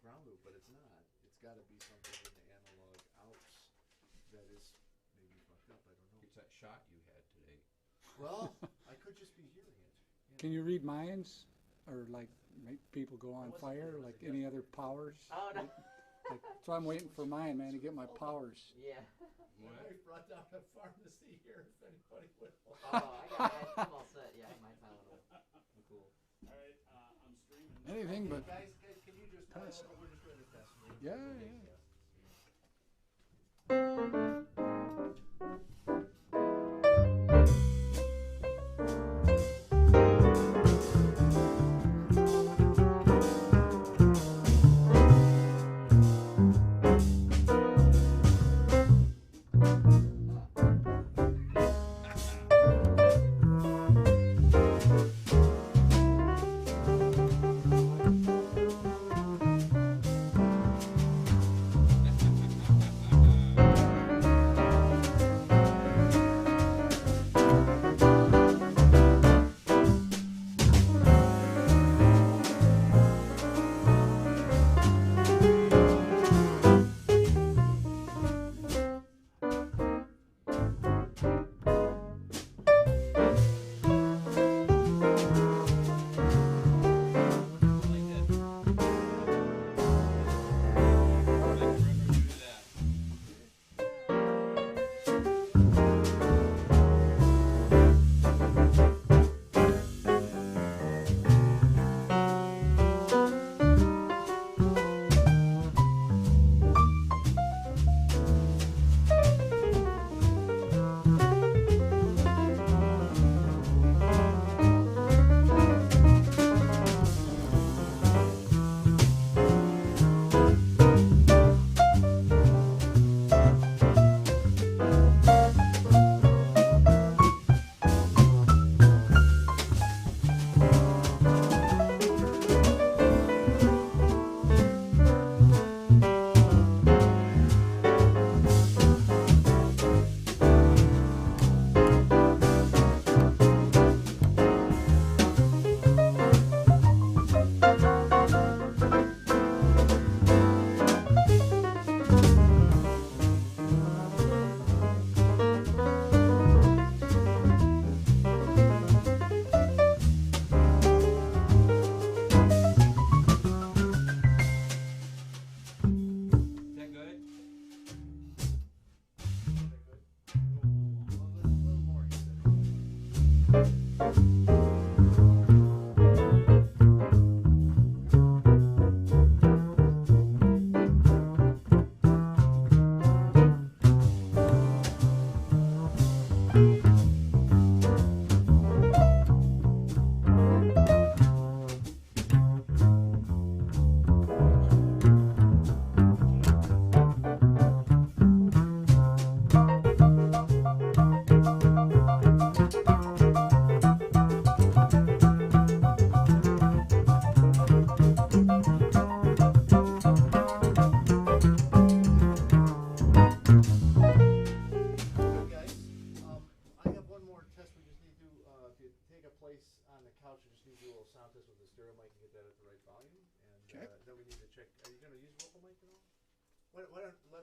ground loop, but it's not. It's got to be something in the analog outs that is maybe fucked up. I don't know. It's that shot you had today. Well, I could just be hearing it. Can you read minds? Or like make people go on fire like any other powers? Oh, no. Like, so I'm waiting for mine, man, to get my powers. Yeah. My wife brought down a pharmacy here if anybody would. I'm all set. Yeah, my time. Cool. All right, I'm streaming. Anything but Guys, can you just pass. we're just ready to test. Yeah, yeah.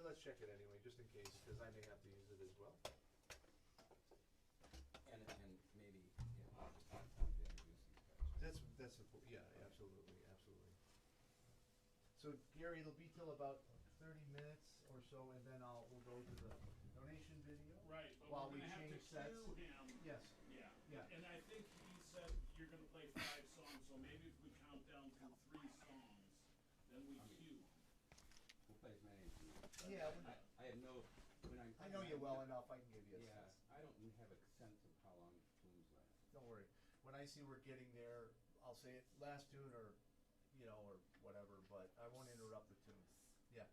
Let's check it anyway, just in case, because I may have to use it as well. And maybe I'll just have time to introduce these guys. Yeah, absolutely. So Gary, it'll be till about 30 minutes or so, and then we'll go to the donation video. Right, but while we're we gonna have change to sets. cue him. Yes. Yeah. And I think he said you're gonna play 5 songs, so maybe if we count down to 3 songs, then we cue. We'll play as many as you want. Yeah. I have no. I know you well enough. I can give you a sense. I don't have a sense of how long tunes last. Don't worry. When I see we're getting there, I'll say it last tune or whatever, but I won't interrupt the tune. Yeah.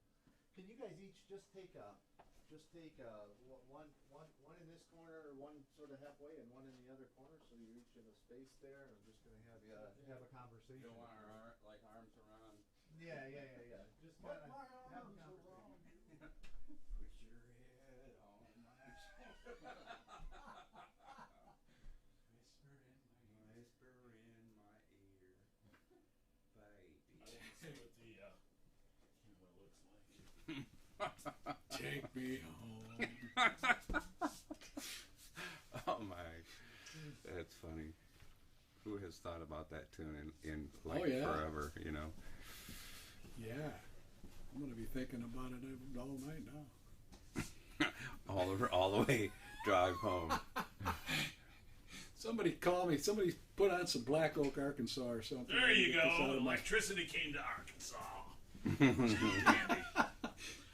Can you guys each just take one in this corner, one sort of halfway, and one in the other corner, so you're each in a space there. I'm just gonna have you have a conversation. You don't want our arms around. Yeah. Just kind of have a conversation. Put your head on my shoulder. Whisper in my ear, baby. I didn't see what the Take me home. Oh my, that's funny. Who has thought about that tune in like Oh, yeah. forever? You know. Yeah. I'm gonna be thinking about it all night now. all the way drive home. Somebody call me. Somebody put on some Black Oak, Arkansas, or something. There you Get this out go. of my- Electricity came to Arkansas. Dandy.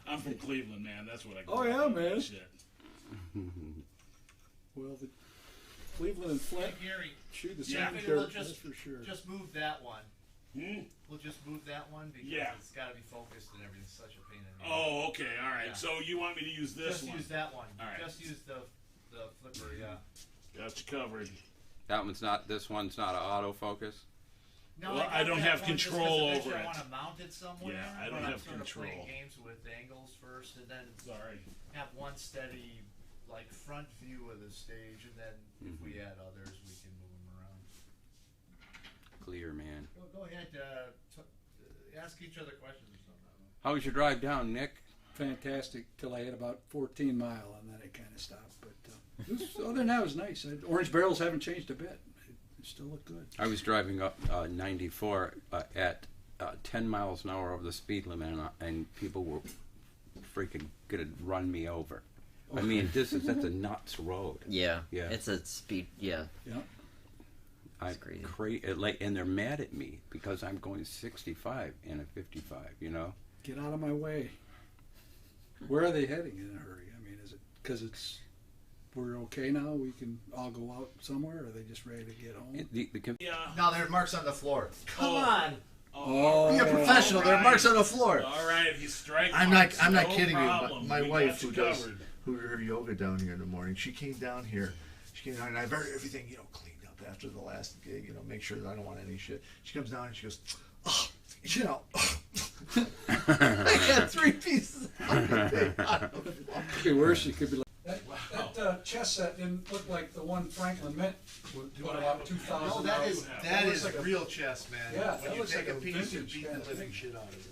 I'm from Cleveland, man. That's what I grew Oh, up yeah, on, man. Shit. Well, the Cleveland and Flint Hey, Gary, chewed the Yeah. same maybe we'll dirt, that's just for sure. just move that one. Hmm? We'll just move that one because Yeah. it's got to be focused and everything's such a pain in the Oh, okay. All right. Yeah. So you want me to use this Just one? use that one. All right. Just use the flipper, yeah. Got you covered. That one's not. This one's not an autofocus. No, Well, got I don't that have one just 'cause control eventually over I it. want to mount it somewhere. Yeah, I don't but I'm have sort of playing control. games with angles first, and then Sorry. have one steady, like front view of the stage, and then if we add others, we can move them around. Clear, man. Go ahead. Ask each other questions or something. How was your drive down, Nick? Fantastic till I hit about 14 mile, and then it kind of stopped. But it was, other than that, it was nice. Orange barrels haven't changed a bit. It still look good. I was driving up 94 at 10 miles an hour over the speed limit, and people were freaking gonna run me over. I mean, that's a nuts road. Yeah. Yeah. It's a speed. Yeah. Yeah. I'm crazy. and they're mad at me because I'm going 65 in a 55. You know. Get out of my way. Where are they heading in a hurry? I mean, is it because we're okay now? We can all go out somewhere, or are they just ready to get home? Yeah. No, there are marks on the floor. Come Oh. on. Oh, Be a professional. There are marks on the floor. All right. If you strike, I'm marks, not no kidding problem. you. My We wife, got you who does covered. her yoga down here in the morning, she came down here. She came down, and I've everything cleaned up after the last gig. Make sure that I don't want any shit. She comes down and she goes, oh, I got 3 pieces. Could be worse. It could be like that chess set didn't look like the one Franklin Mint would put about 2,000. No, that is That looks like a- real chess, man. Yeah, when that you looks take like a a piece, you vintage beat kind the of living thing. shit out of it.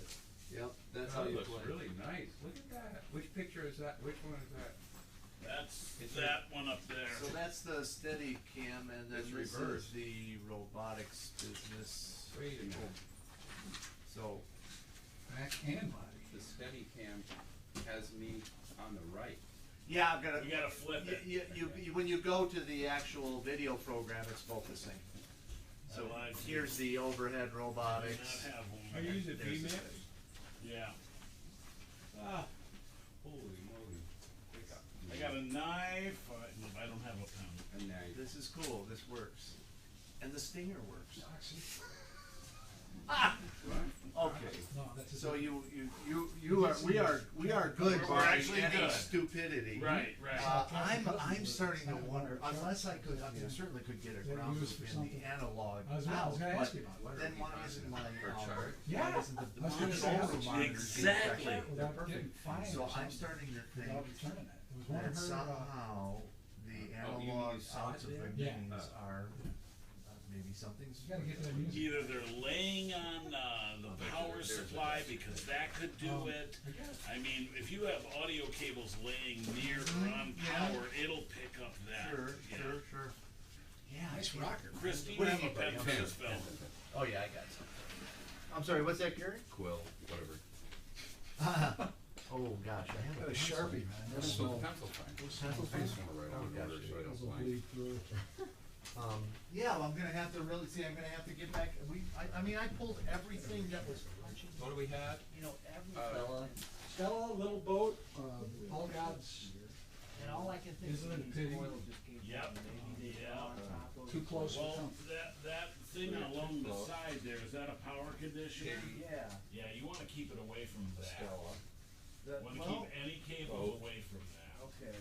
Yep, that's how That you looks play. really nice. Look at that. Which picture is that? Which one is that? That's that one up there. So that's the steady cam, and then It's this reversed. is the robotics business. Wait a minute. So Back and body. The steady cam has me on the right. yeah, I'm gonna. You gotta flip it. You when you go to the actual video program, it's focusing. So I like here's the overhead I do robotics. not have one. Are you using There's the VMix? steady. Yeah. Ah, holy moly. I got a knife. I don't have a pen. A knife. This is cool. This works, and the stinger works. Okay. No, that's So we are good We're by actually any good. stupidity. Right. I'm starting to wonder, unless I could, I mean, I certainly could get a Yeah, ground use loop for in something. the analog I was out, gonna but ask you about it. then why isn't my, chart? Yeah. why isn't the I was gonna say, control how would you- monitors Exactly. being Without perfect? getting fined So or I'm something starting to think without returning it. There was one that of her, somehow the you analog use outs of the solid there? means are, maybe something's. You gotta get that music. Either they're laying on the power supply because that could do it. I guess. I mean, if you have audio cables laying near or on power, it'll pick up that. Sure. Yeah. Nice rocker. Christine, What do you keep mean, that buddy? for this film. Oh yeah, I got something. I'm sorry, what's that, Gary? Quill, whatever. Oh gosh, I have Got a Sharpie, man. That's So all. the pencil fine. Pencil I just wanna write on Oh, order so I don't Those will blank. bleed through. Yeah, well, I'm gonna have to really see. I'm gonna have to get back. I mean, I pulled everything that was punching. What do we have? Every Fella. Stella, little boat, all gods, and all I can think Isn't of it a is pity? oil just came Yep. down, maybe Yeah. on top of too it. close for Well, comfort. that thing along the side there, is that a power conditioner? Yeah. Yeah, you wanna keep it away from that. Stella. Wanna Well, keep any cables away from that. okay.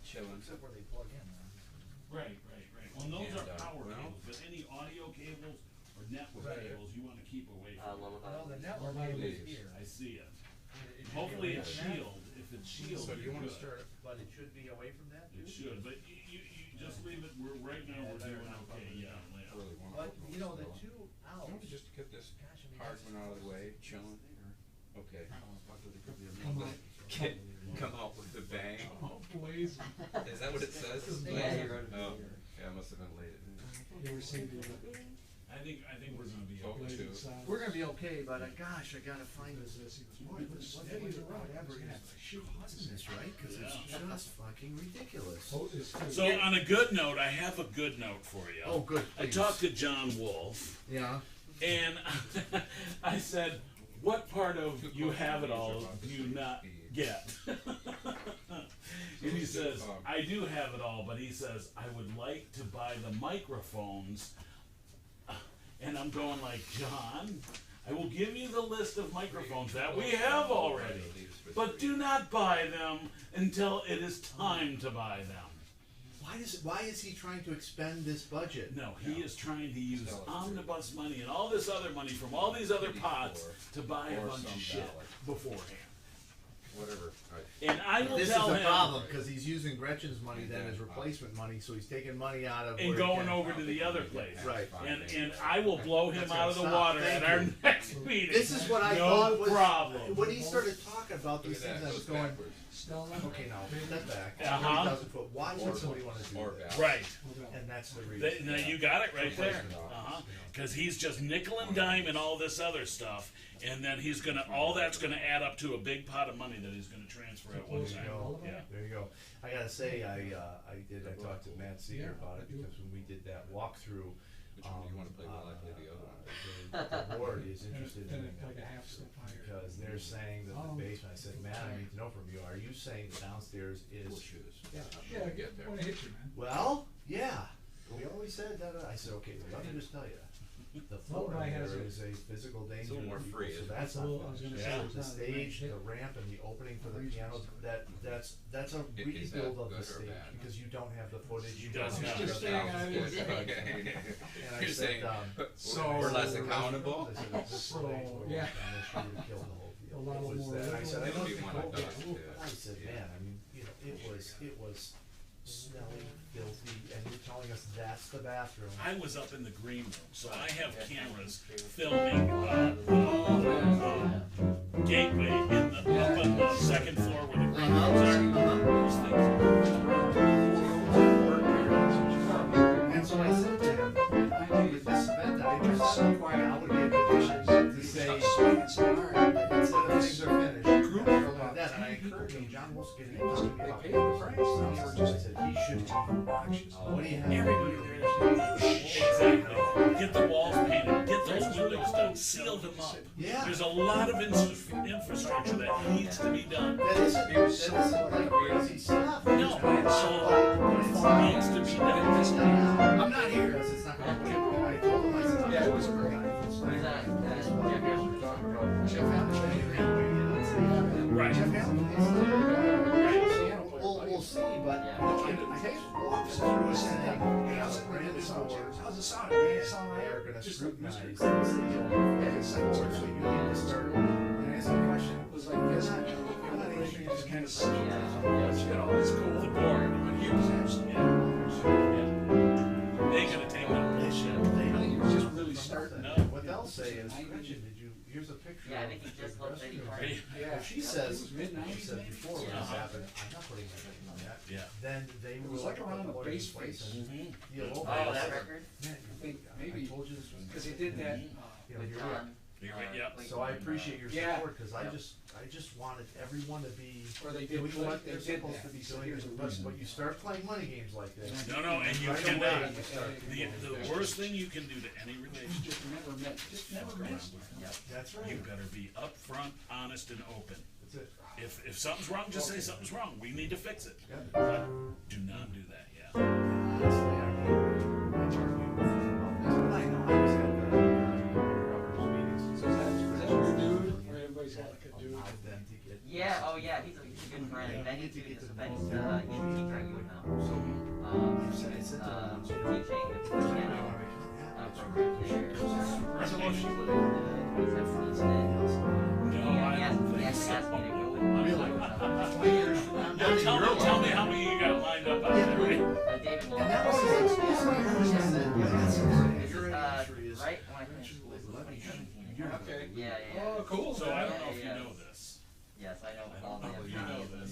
Chillin'. Except where they plug in. Right. Well, those And, are power well- cables, but any audio cables or network Right. cables, you wanna keep away I from. love Well, the that. network Well, cable is please. here. I see it. It should be Hopefully away it's from that. shielded. If it's shielded, So do you wanna you're good. start? But it should be away from that. It too? should, but you just leave it. Right now we're doing okay. Yeah. Really wanna But put you know those the still. two Why don't we outs. just get this Gosh, I mean, hard that's- one out of the way, chillin'? Okay. Come on. Come out with a bang. Oh, blazing. Is that what it says? Yeah, he wrote it Oh, here. yeah, I must have been late. You ever seen the I think we're gonna be Oh, okay. blazing two. signs? We're gonna be okay, but gosh, I gotta find What is this. this? He goes, boy, it was steady as a rock. I was gonna have to shoot. Causing this, right? Because it's just fucking ridiculous. Oh, it's good. So on a good note, I have a good note for you. Oh, good. I please. talked to John Wolf, Yeah. and I said, "What part of you have it all do you not get?" And he says, "I do have it all," but he says, "I would like to buy the microphones." And I'm going like, "John, I will give you the list of microphones that we have already, but do not buy them until it is time to buy them." Why is he trying to expend this budget? No, he is trying to use omnibus money and all this other money from all these other pots to buy a Or bunch some of shit ballot. beforehand. Whatever. And I will This is tell the him, problem because he's using Gretchen's money then as replacement money, so he's taking money out of and where he going can. over to the other place. Right. And I will blow him That's out of the gonna stop. water Thank at our you. next meeting. This is what I no thought was problem. when he started talking about Look these at things. that. I Goes was going, backwards. Stella? okay, now step back. Uh-huh. 30,000 foot. Why would somebody want to do Or that? ballot. Right. And that's the reason. Now you got it right there. Replacement office, Because he's just nickel and dime and all this other stuff, and then he's gonna all that's gonna add up to a big pot of money that he's gonna transfer at one There you time. go. Yeah. There you go. I gotta say, I talked to Matt Seeger about it because when we did that walkthrough, Which one do you wanna play while I play the other one? the board is interested in Like a half step higher. because they're saying that the basement. I said, Matt, I need to know from you. Are you saying the downstairs is? Yeah, I wanna hit you, man. Well, yeah. We always said that. I said, okay, well, let me just tell you. The floor Well, I in has there a- is a physical danger. little more to people, free, so isn't it? that's I not was gonna finished. say, Yeah, it's the not stage, hit. the ramp, and the opening for the Regions. piano. That's a Is that rebuild of the good or stage bad? because you don't have the footage. He You does don't not. have Just the- saying, I didn't say. Okay. And I You're said, saying, So- we're less accountable? I said, if this So, stage will yeah. work, I'm gonna shoot you to kill the whole deal. A lot It was more that. I said, I liberal. don't It'll be think one we'll of get those, it. yeah. I said, Yeah. man, I mean, you know, it was smelly, filthy, and you're telling us that's the bathroom. I was up in the green room, so I have cameras filming gateway in the up on the second floor where the green rooms are. Those things. And so I said to him, with this event that I just said, now would be a good time to say, instead of things are finished, group like that, and I encouraged him, John Wolf's getting a bunch of They paid the price. I said, he should be, what do you have? Everybody there is exactly. Get the walls painted, get those windows done, seal them up. Yeah. There's a lot of infrastructure that needs to be done. That isn't like crazy stuff. No, it needs to be done. I'm not here, because it's not gonna work. I told him, I said, Yeah, it was great. Who's that? Jeff Harrison. Jeff Hamilton. Right. Jeff Hamilton. We'll see, but I think walks through and saying, hey, how's it brand new doors? How's the sound? They are gonna scrutinize this deal. And so you need to start, and ask a question. It was like, you're not anything, you just kind of see. Yeah. You know, it's cool. The board. But he was actually, They ain't gonna take no They bullshit. should, I they think he was just really starting. No. What they'll say is, Gretchen, here's a picture. Yeah, I think he just left Lady Party. Yeah. If she says, It was midnight. she said before when this Uh-huh. happened, I'm not putting my name on that. Yeah. Then they It will. was like around the put base in place face. and Mhm. you'll Oh, open it. that record? Man, I think I maybe, told you this was. because he did that, You know, With you're John. You're right, yep. So I appreciate your Yeah. support, cause Yep. I just wanted everyone to be or they did, doing what they they're did supposed that. to be So doing, here's the but reason. you start playing money games like this. No, no, and you Right cannot. away, you start. The worst thing you can do to any relationship, Just never met, just never met. Yep. That's you right, better be upfront, honest, and open. that's it. If something's wrong, just say something's wrong. We need to fix it. Yeah. But do not do that. Yeah. Honestly, I mean, I've argued with them about this, but I know I was at the governor's meetings. So is that your dude, or everybody's got like a dude? Allowed them to get. Yeah, oh yeah, he's a good friend. Yeah. Benny too, Get so to Benny's know the them. teacher you would know. So, I said to Teaching them, the you know, piano program there. I said, well, she would. He's got Steve's in. No, I He don't think has so. asked me to go with him. Really? Tell me how many you got lined up out there. Right? David And Wall. that was his excuse. He just said, yeah, that's okay. This Your is, industry is. right when I finished school, it was 2017. Okay. Yeah, yeah. Oh, cool. So I don't know if Yeah. you know this. Yes, I know all the I don't know.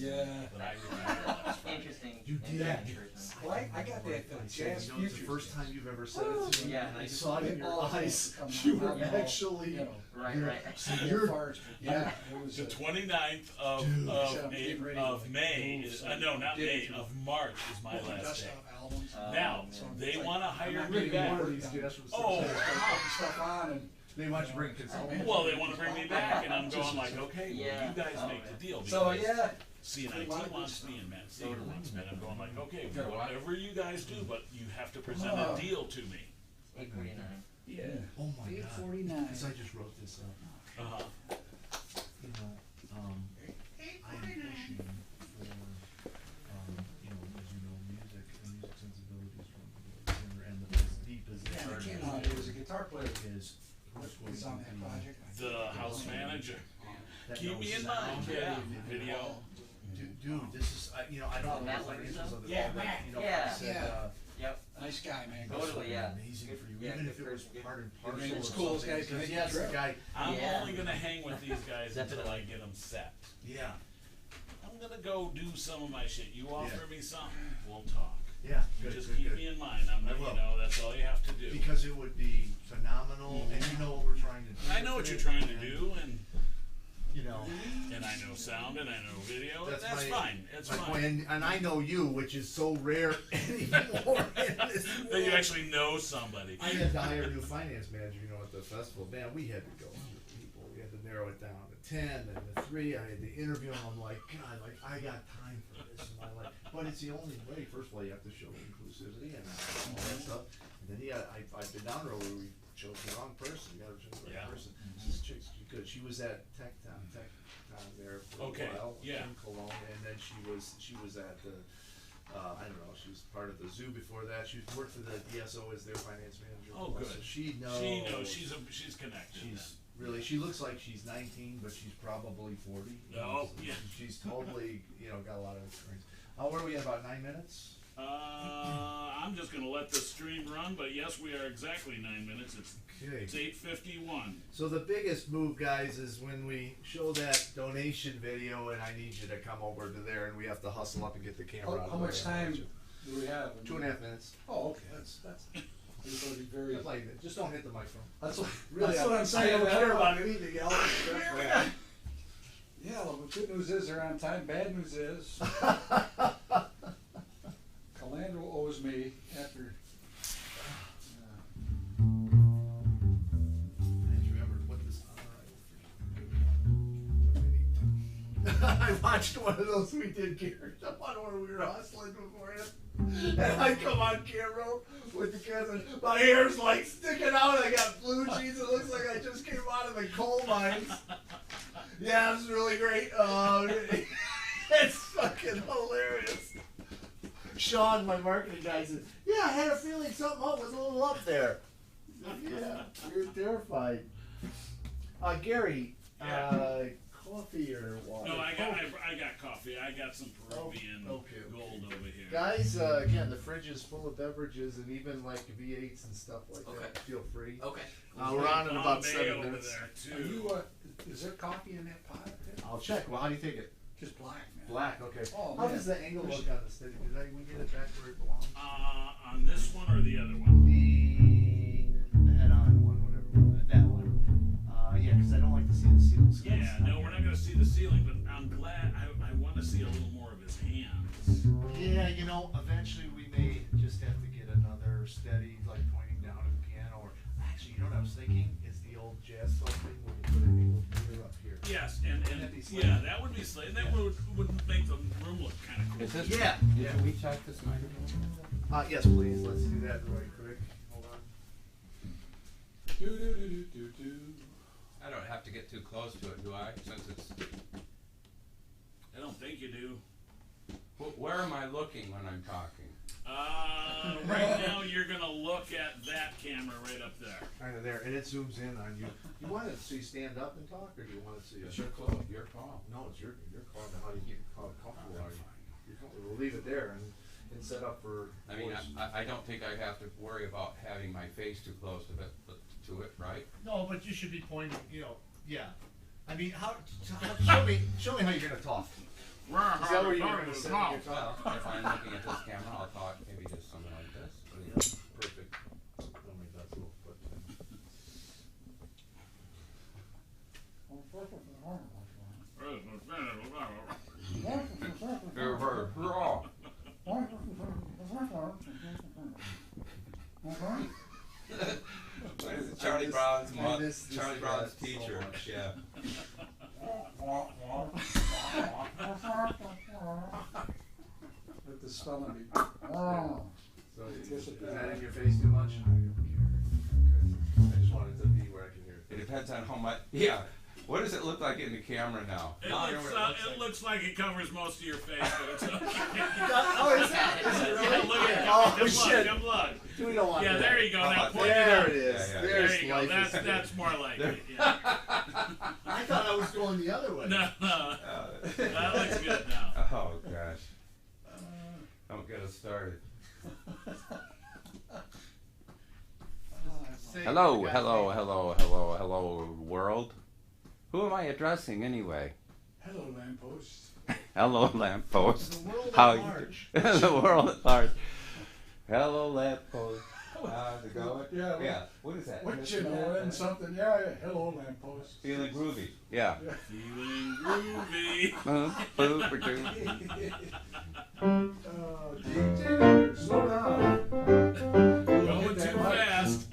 Yeah. But I remember last Friday. Interesting. You did. adventures. Well, I got that Jazz You know, it's the Futures first time you've ever said it to me. Yeah, and I nice. saw it in your Oh, eyes. come on, You were yeah. actually. You know, Right, you're- right. So yeah, you're. Forest, yeah, it was The a, 29th Dude. of May, Move is, some no, not May, digital. of March is my last dust day. off albums. Now, man. they Like, want to I'm hire not me getting back. One of these Jazz From the Oh, Cellar. Putting stuff on and. They want you to bring consultants. Well, they want to bring me back, and I'm going like, okay, well, Yeah. you guys Oh, make the deal. So because yeah, CNIT wants me and Matt Seeger wants me, and I'm going like, okay, Got what? whatever you guys do, but you have to present Oh. a deal to me. 849. Yeah. Oh my God. 849. Because I just wrote this up. Uh-huh. You know, I'm pushing for, you know, as you know, music and music sensibilities from the singer and the as deep as Yeah, the it came artist out, it was a guitar player. is who's going He's on that to be project. The house manager. that Keep knows me in sound, mind, yeah, video. Dude, this is, you know, I don't know Matt the financials Larson? of it Yeah, all, but, Matt. you know, Yeah. I said, Yeah. Yep. Nice guy, man. Totally, yeah. amazing Good- for you, yeah, even good if it was person. part and Good parcel man. of It's cool, those something, guys can because make the yes, the trip. guy, I'm Yeah. only gonna hang with these guys until I get them set. yeah, I'm gonna go do some of my shit. You offer Yeah. me something, we'll talk. yeah, You good, just good, keep good. me in mind. I'm, I you will. know, that's all you have to do. Because it would be phenomenal, and you know what we're trying to do. I know what with you're it, trying to and, do, and You know, I know sound, and I know video. and That's That's my- fine. It's like fine. when, and I know you, which is so rare anymore in this That you world. actually know somebody. I had to hire a new finance manager, you know, at the festival. Man, we had to go under people. We had to narrow it down to 10 and to 3. I had to interview them. I'm like, God, like, I got time for this in my life. But it's the only way. First of all, you have to show inclusivity and all that stuff. And then, yeah, I've been down there where we chose the wrong person. You gotta choose the right Yeah. person. This chick's good. She was at Tech Town there for Okay, a while yeah. in Cologne. And then she was at the, I don't know, she was part of the zoo before that. She worked for the DSO as their finance manager. Oh, good. So she knows. She knows. She's connected. She's really. She looks like she's 19, but she's probably 40. Oh, yeah. She's totally, you know, got a lot of experience. What are we at? About 9 minutes? I'm just gonna let the stream run, but yes, we are exactly 9 minutes. Okay. It's 8:51. So the biggest move, guys, is when we show that donation video, and I need you to come over to there, and we have to hustle up and get the camera out. How of the much way. time do we have? 2.5 minutes. Oh, okay, that's, it's gonna be very, Just like that. Just don't hit the microphone. that's what, Really, that's what I'm saying. I don't care about anything else. Yeah, well, the good news is they're on time, bad news is Calandro owes me after, I just remembered what this. I watched one of those we did, Gary. The one where we were hustling beforehand. And I come on camera with the cousin. My hair's like sticking out. I got blue jeans. It looks like I just came out of the coal mines. Yeah, it was really great. It's fucking hilarious. Sean, my marketing guy, said, "Yeah, I had a feeling something was a little up there." Yeah, you're terrified. Gary, coffee or water? No, I got coffee. I got some Peruvian okay. gold over here. Guys, again, the fridge is full of beverages and even like V8s and stuff like Okay. that. Feel free. Okay. We're on in about Bombay 7 over minutes. there are too. you, is there coffee in that pot? I'll check. Well, how do you take it? Just black, man. Black. Okay. Oh, How man. does the angle look on the steady? Did we get it back where it belongs? On this one or the other one? The head-on one, whatever. That one. Yeah, because I don't like to see the ceiling. Yeah, no, we're not gonna see the ceiling, but I'm glad. I want to see a little more of his hands. Yeah, you know, eventually we may just have to get another steady, like pointing down at the piano. Or actually, you know what I was thinking? Is the old jazz club thing where you put an angled mirror up here. Yes, and That'd be slick. yeah, that would be slick. That would make the room look kind of cool. Is this? Yeah. Did we check this microphone? Yes, please. Let's do that right quick. Hold on. Do, do, do, do, do, do. I don't have to get too close to it, do I? Since it's. I don't think you do. Where am I looking when I'm talking? Right now you're gonna look at that camera right up there. Kind of there, and it zooms in on you. You want it so you stand up and talk, or do you want it so you? It's your call. Your call. No, it's your call. How do you how comfortable are you? You're comfortable. We'll leave it there and set up for. I mean, voice. I don't think I have to worry about having my face too close to it, right? No, but you should be pointing. You know, yeah. I mean, show me how you're gonna talk. Is that what you were going to say when you Well, talk? if I'm looking at this camera, I'll talk maybe just something like this. Perfect. Don't make that cool, but. Charlie Brown's I miss this Charlie Brown's guy so teacher. much. Yeah. With the spelling bee. So is that in your face too much? I don't care. I just want it to be where I can hear It depends on how much. Yeah. What does it look like in the camera now? It looks like it covers most of your face, but it's okay. Oh, is that? Is it Yeah, really? look at it. Oh, Come shit. look, come look. We don't want Yeah, that. there you go. Now point it There out. it is. Yeah, yeah. There's There you go. life. That's more like it. Yeah. I thought I was going the other way. No, that looks good now. Oh gosh. Don't get us started. Hello, hello, hello, hello, hello, world. Who am I addressing anyway? Hello, lamppost. Hello, lamppost. The world at How large. the world at large. Hello, lamppost. How's it going? Yeah, Yeah. What is that? What you know, and something. Yeah, yeah. Hello, lamppost. Feeling groovy. Yeah. Feeling groovy. DJ, slow down. Going too fast.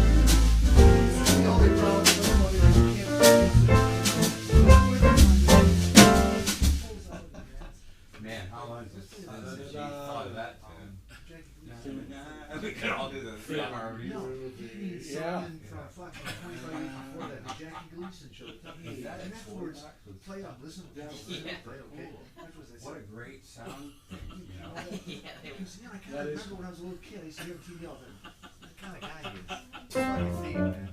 The only problem with somebody that can't Man, how long is this since she thought of that tune? We could all do the harmonies. No, you need Yeah. something from fucking 25 years before that, the Jackie Gleason show. And afterwards, play up, listen to that, play, okay? Afterwards, I What a said, great sound thing, you know? Yeah, they he said, yeah, I kind That of is- remember when I was a little kid, I used to hear him TV all the time. That kind of guy he is. Fucking neat, man.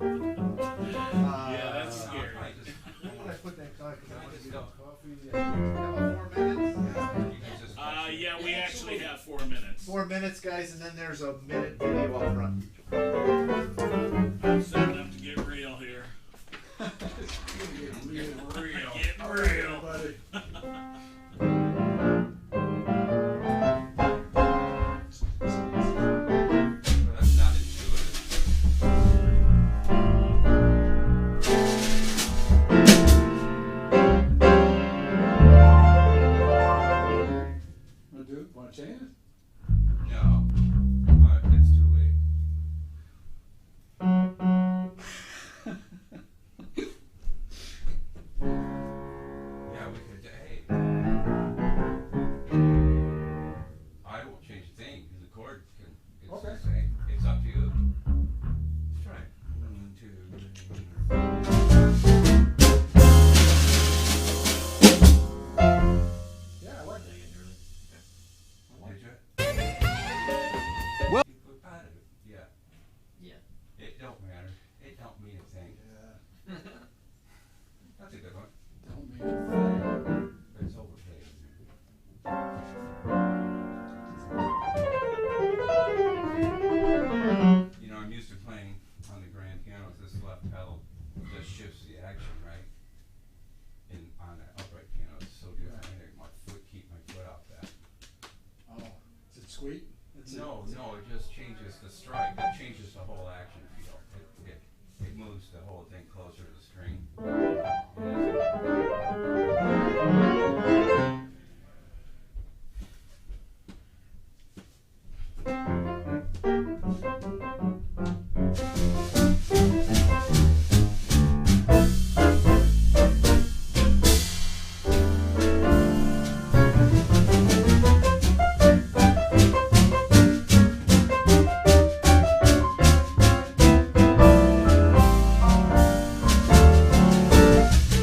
Yeah, that's scary. I just, When would I put that car? Because I want to Just get go. coffee. About 4 minutes? you can just Yeah, we actually have 4 minutes. 4 minutes, guys, and then there's a minute video up front. I'm setting up to get real here. Real. Real. Get real. Buddy. That's not intuitive. Want to do it? Want to change it? No. It's too late. Yeah, we could. Hey. I won't change a thing because the chord can. It's Okay. the same. It's up to you. Let's try it. 1, 2, 3. Yeah, I like it. Did you? Well- You put part of it. Yeah. Yeah. It don't matter. It don't mean a thing. Yeah. That's a good one. Don't mean It's overplayed. You know, I'm used to playing on the grand piano with this left pedal just shifts the action, right? And on an upright piano, it's so different. I make my foot, keep my foot off that. Oh, is it sweet? It's No, it just changes the strike. It changes the whole action feel. It moves the whole thing closer to the string.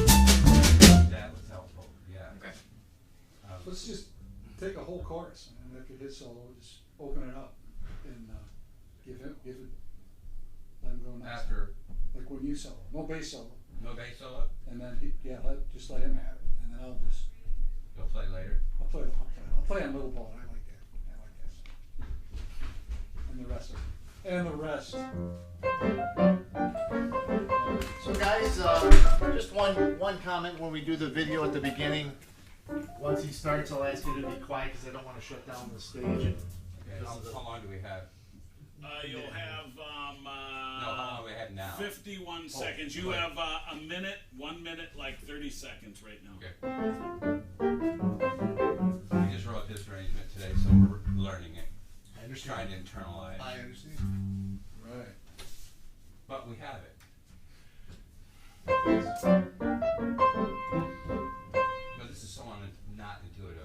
That was helpful, yeah. Let's just take a whole chorus and then if it hits solo, just open it up and give it, let him go nice. After Like when you solo, no bass solo, no bass solo, and then just let him have it, and then I'll you'll play later. play on little ball. I like that. And the rest of it. And the rest. So guys, just one comment when we do the video at the beginning. Once he starts, I'll ask you to be quiet because I don't want to shut down the stage. Okay, how long do we have? You'll have No, how long do we have now? 51 seconds. You have a minute, 1 minute, like 30 seconds right now. Okay. We just wrote this arrangement today, so we're learning it. I understand. Trying to internalize. I understand. Right. But we have it. But this is so not intuitive.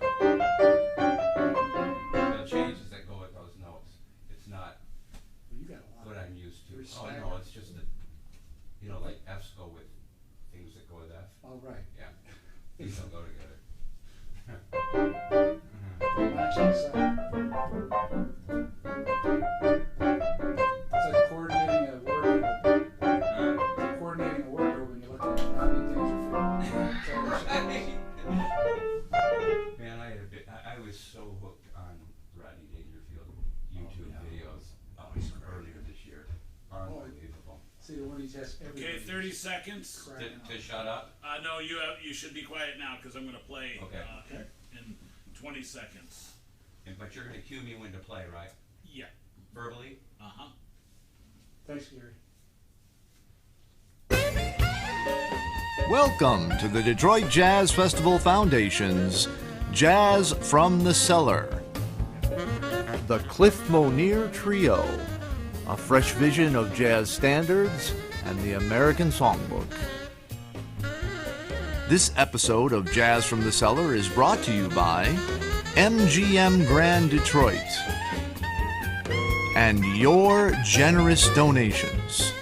The changes that go with those notes, it's not Well, you got a lot. what I'm used to. Respect. Oh no, it's just that, you know, like F's go with things that go with F. All right. Yeah, these don't go together. Match inside. It's like coordinating a word. Coordinating a word when you look at how many things are Man, I was so hooked on Rodney Dangerfield YouTube videos earlier this year. Unbelievable. See the one he tests every Okay, 30 seconds. To shut up? No, you should be quiet now because I'm going to play Okay. in 20 seconds. But you're gonna cue me when to play, right? Yeah. Verbally? Uh-huh. Thanks, Gary. Welcome to the Detroit Jazz Festival Foundation's Jazz From the Cellar. The Cliff Monear Trio, a fresh vision of jazz standards and the American songbook. This episode of Jazz From the Cellar is brought to you by MGM Grand Detroit and your generous donations.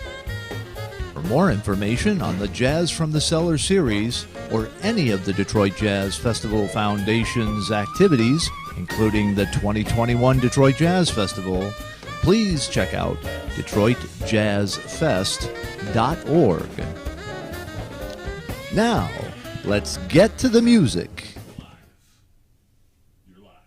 For more information on the Jazz From the Cellar series or any of the Detroit Jazz Festival Foundation's activities, including the 2021 Detroit Jazz Festival, please check out DetroitJazzFest.org. Now, let's get to the music. You're live.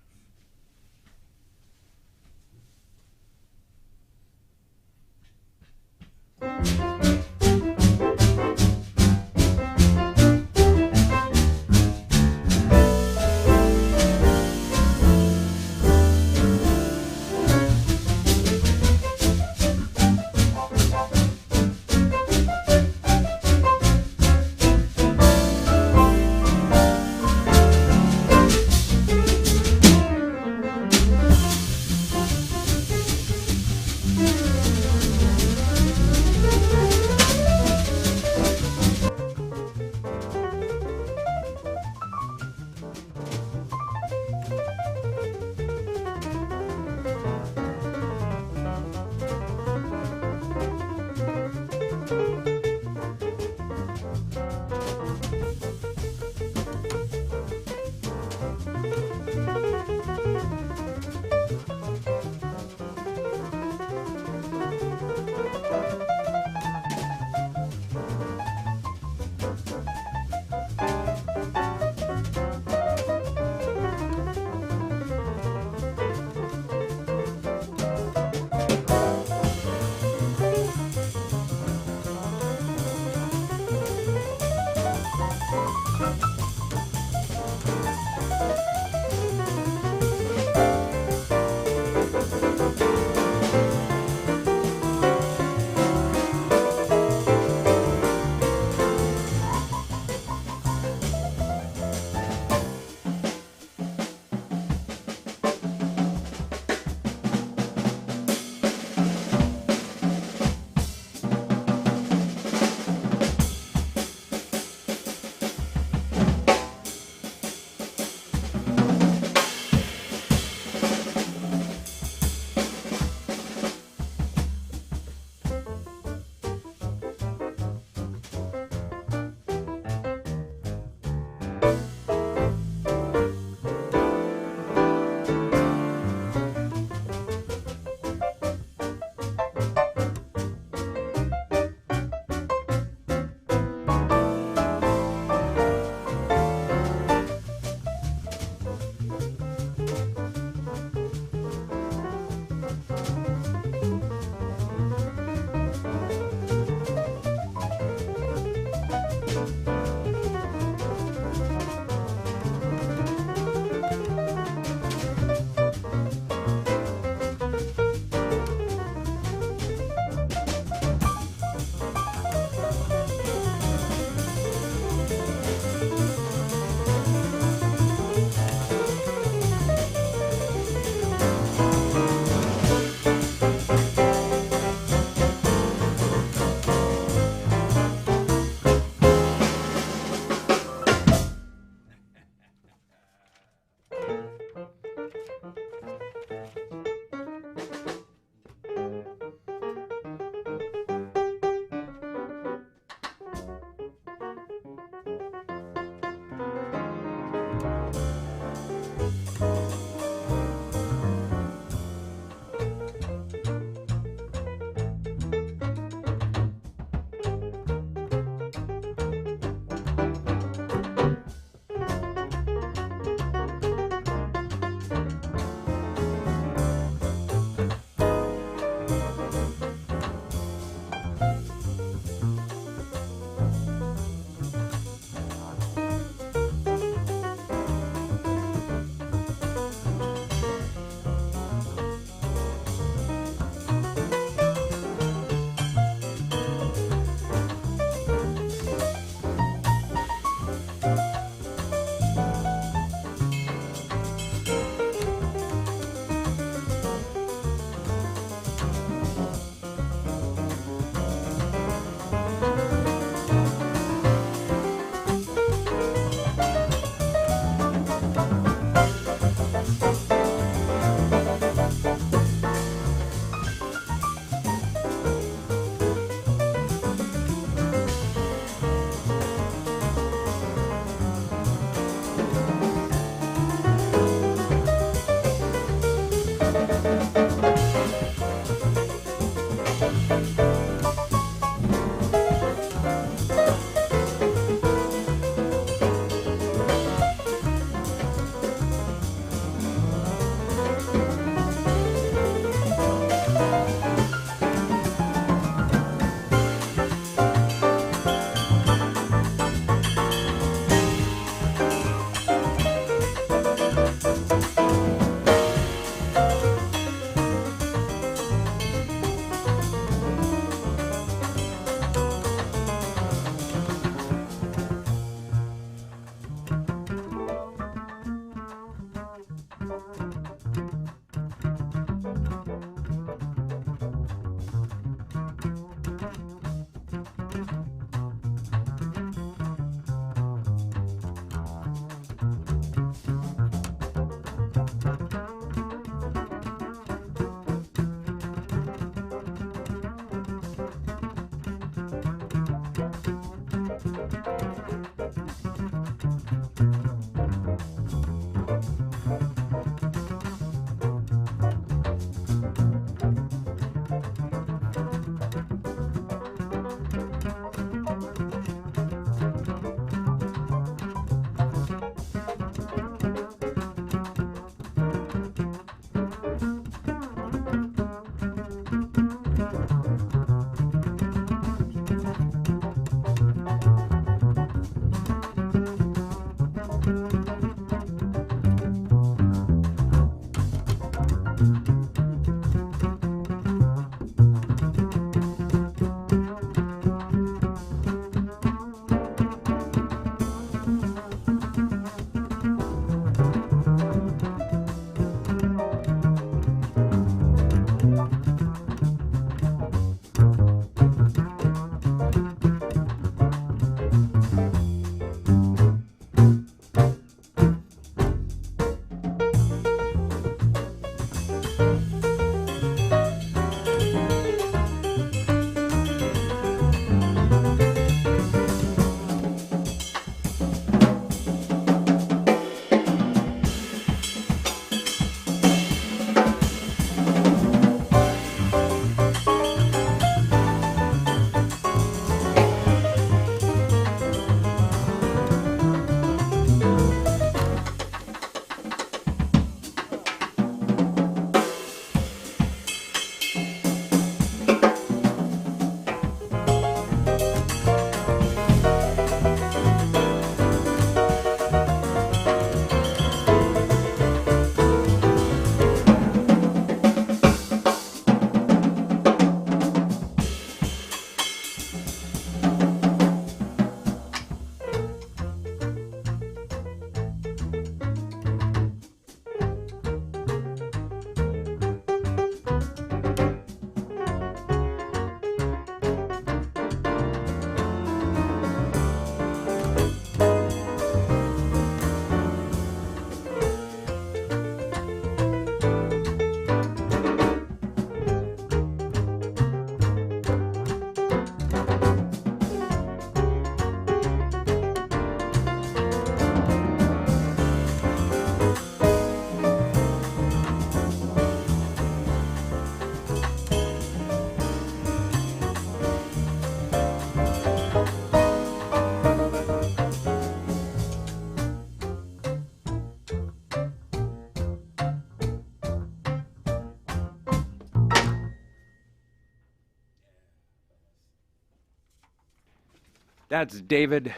That's David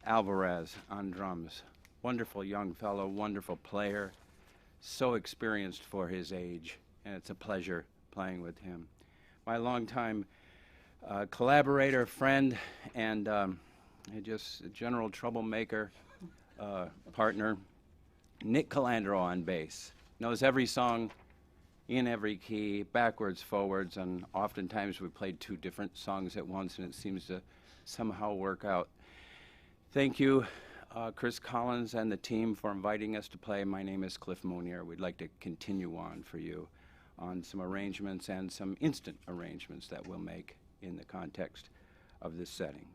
Alvarez on drums. Wonderful young fellow, wonderful player, so experienced for his age, and it's a pleasure playing with him. My longtime collaborator, friend, and just a general troublemaker, partner, Nick Calandro on bass. Knows every song in every key, backwards, forwards, and oftentimes we played 2 different songs at once, and it seems to somehow work out. Thank you, Chris Collins and the team, for inviting us to play. My name is Cliff Monear. We'd like to continue on for you on some arrangements and some instant arrangements that we'll make in the context of this setting.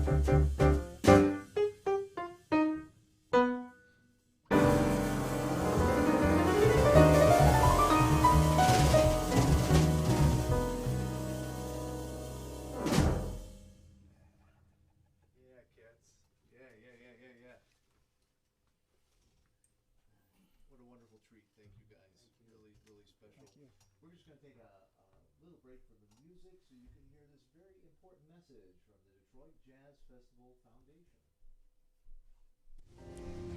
Yeah, cats. Yeah. What a wonderful treat. Thank you guys. Really, really special. We're just going to take a little break from the music so you can hear this very important message from the Detroit Jazz Festival Foundation.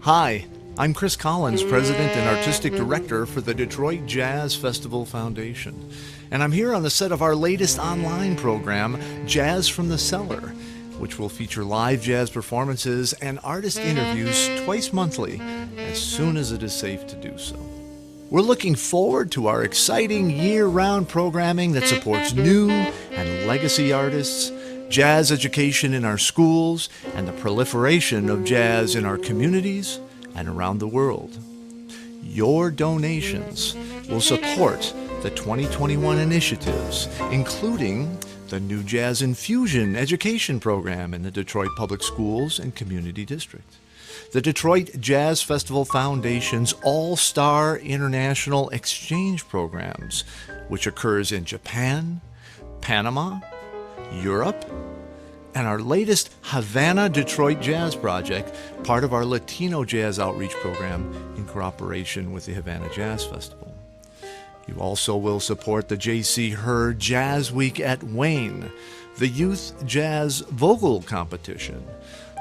Hi, I'm Chris Collins, President and Artistic Director for the Detroit Jazz Festival Foundation. And I'm here on the set of our latest online program, Jazz From the Cellar, which will feature live jazz performances and artist interviews twice monthly, as soon as it is safe to do so. We're looking forward to our exciting year-round programming that supports new and legacy artists, jazz education in our schools, and the proliferation of jazz in our communities and around the world. Your donations will support the 2021 initiatives, including the new Jazz Infusion education program in the Detroit Public Schools and Community District, the Detroit Jazz Festival Foundation's All-Star International Exchange programs, which occurs in Japan, Panama, Europe, and our latest Havana Detroit Jazz Project, part of our Latino Jazz Outreach Program in cooperation with the Havana Jazz Festival. You also will support the J.C. Hurd Jazz Week at Wayne, the Youth Jazz Vocal Competition,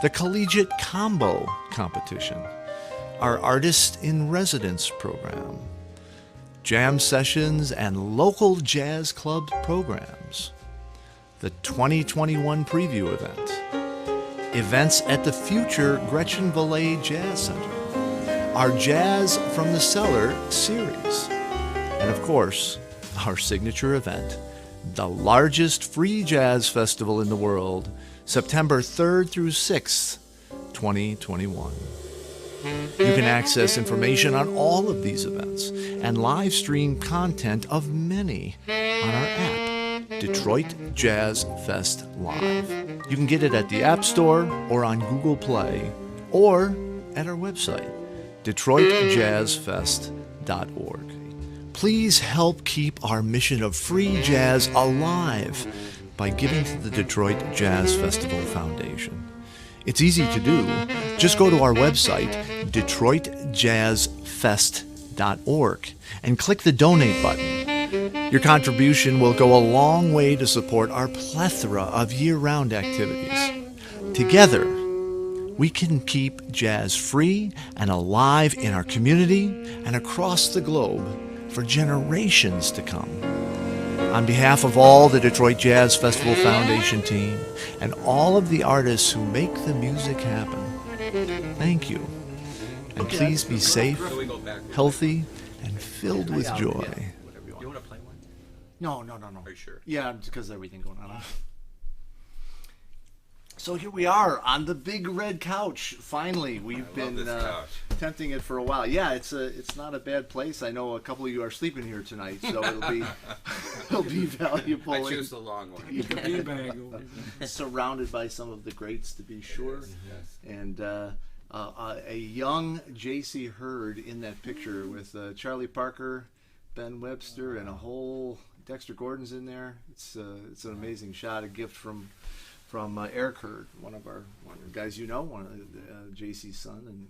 the Collegiate Combo Competition, our Artist in Residence program, jam sessions and local jazz club programs, the 2021 preview event, events at the future Gretchen Valet Jazz Center, our Jazz From the Cellar series, and of course, our signature event, the largest free jazz festival in the world, September 3rd through 6th, 2021. You can access information on all of these events and live stream content of many on our app, Detroit Jazz Fest Live. You can get it at the App Store or on Google Play or at our website, DetroitJazzFest.org. Please help keep our mission of free jazz alive by giving to the Detroit Jazz Festival Foundation. It's easy to do. Just go to our website, DetroitJazzFest.org, and click the donate button. Your contribution will go a long way to support our plethora of year-round activities. Together, we can keep jazz free and alive in our community and across the globe for generations to come. On behalf of all the Detroit Jazz Festival Foundation team and all of the artists who make the music happen, thank you. And please be safe, healthy, and filled with joy. You want to play one? No. Are you sure? Yeah, because of everything going on. So here we are on the big red couch. Finally, we've been tempting it for a while. Yeah, it's not a bad place. I know a couple of you are sleeping here tonight, so it'll be valuable. I choose the long one. Surrounded by some of the greats, to be sure. Yes. And a young J.C. Hurd in that picture with Charlie Parker, Ben Webster, and a whole Dexter Gordon's in there. It's an amazing shot. A gift from Eric Hurd, one of the guys one of JC's son, and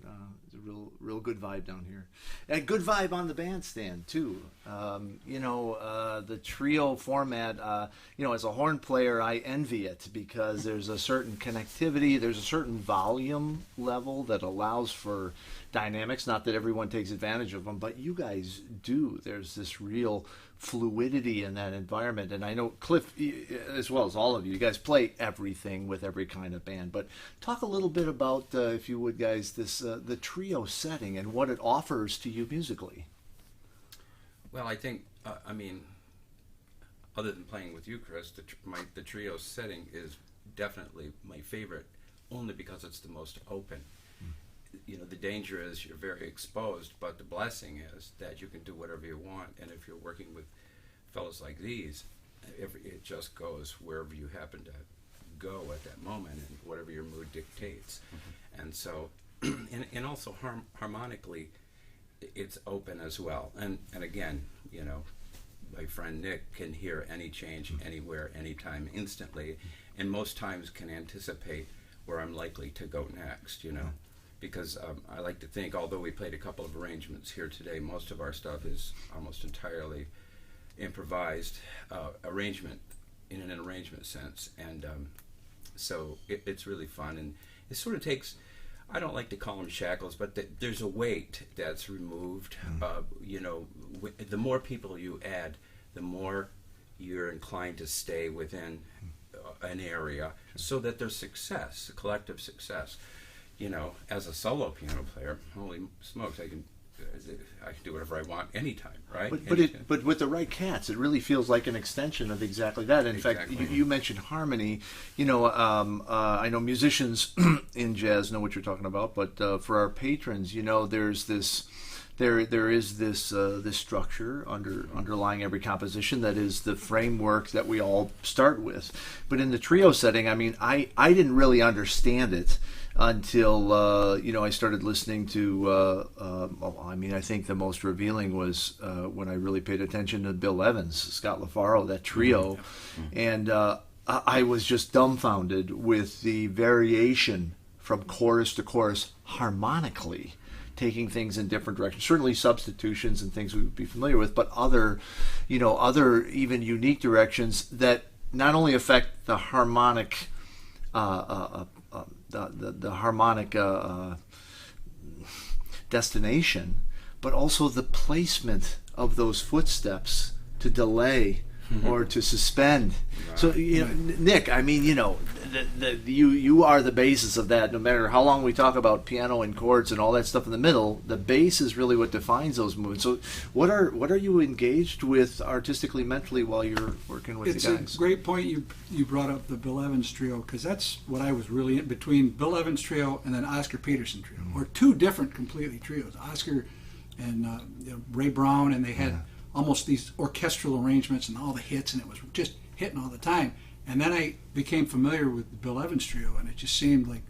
it's a real good vibe down here. And a good vibe on the bandstand too. The trio format. As a horn player, I envy it because there's a certain connectivity, there's a certain volume level that allows for dynamics. Not that everyone takes advantage of them, but you guys do. There's this real fluidity in that environment, and I know Cliff, as well as all of you guys play everything with every kind of band. But talk a little bit about, if you would, guys, this the trio setting and what it offers to you musically. Well, I think, other than playing with you, Chris, the trio setting is definitely my favorite, only because it's the most open. The danger is you're very exposed, but the blessing is that you can do whatever you want. And if you're working with fellows like these, it just goes wherever you happen to go at that moment and whatever your mood dictates. And so, and also harmonically, it's open as well. And again, you know, my friend Nick can hear any change anywhere, anytime, instantly, and most times can anticipate where I'm likely to go next, you know. Because I like to think, although we played a couple of arrangements here today, most of our stuff is almost entirely improvised arrangement in an arrangement sense. And so it's really fun. And it sort of takes, I don't like to call them shackles, but there's a weight that's removed. You know, the more people you add, the more you're inclined to stay within an area, so that there's success, a collective success. You know, as a solo piano player, holy smokes, I can do whatever I want anytime, right? But with the right cats, it really feels like an extension of exactly that. In fact, you mentioned harmony. You know, I know musicians in jazz know what you're talking about, but for our patrons, you know, there's this. There is this structure underlying every composition that is the framework that we all start with. But in the trio setting, I mean, I didn't really understand it until you know, I started listening to. I mean, I think the most revealing was when I really paid attention to Bill Evans, Scott LaFaro, that trio, and I was just dumbfounded with the variation from chorus to chorus harmonically, taking things in different directions. Certainly substitutions and things we would be familiar with, but other even unique directions that not only affect the harmonic the harmonic destination, but also the placement of those footsteps to delay or to suspend. So, you know, Nick, I mean, you know, you are the basis of that. No matter how long we talk about piano and chords and all that stuff in the middle, the bass is really what defines those movements. So, what are you engaged with artistically, mentally while you're working with the guys? It's a great point you brought up the Bill Evans trio, because that's what I was really in between Bill Evans trio and then Oscar Peterson trio, or two different completely trios. Oscar and you know, Ray Brown, and they had almost these orchestral arrangements and all the hits, and it was just hitting all the time. And then I became familiar with the Bill Evans trio, and it just seemed like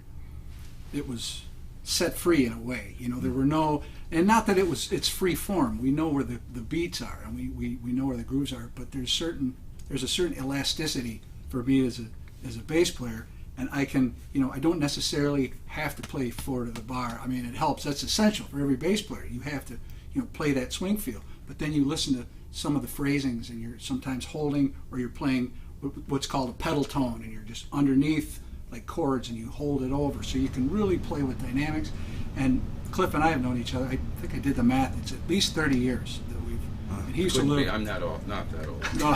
it was set free in a way. You know, there were no, and not that it's free form. We know where the beats are, and we know where the grooves are, but there's a certain elasticity for me as a bass player, and I can, you know, I don't necessarily have to play four to the bar. I mean, it helps. That's essential for every bass player. You have to, you know, play that swing feel. But then you listen to some of the phrasings, and you're sometimes holding, or you're playing what's called a pedal tone, and you're just underneath like chords, and you hold it over, so you can really play with dynamics. And Cliff and I have known each other, I think I did the math, it's at least 30 years that we've, and he's a little, I'm not that old. No,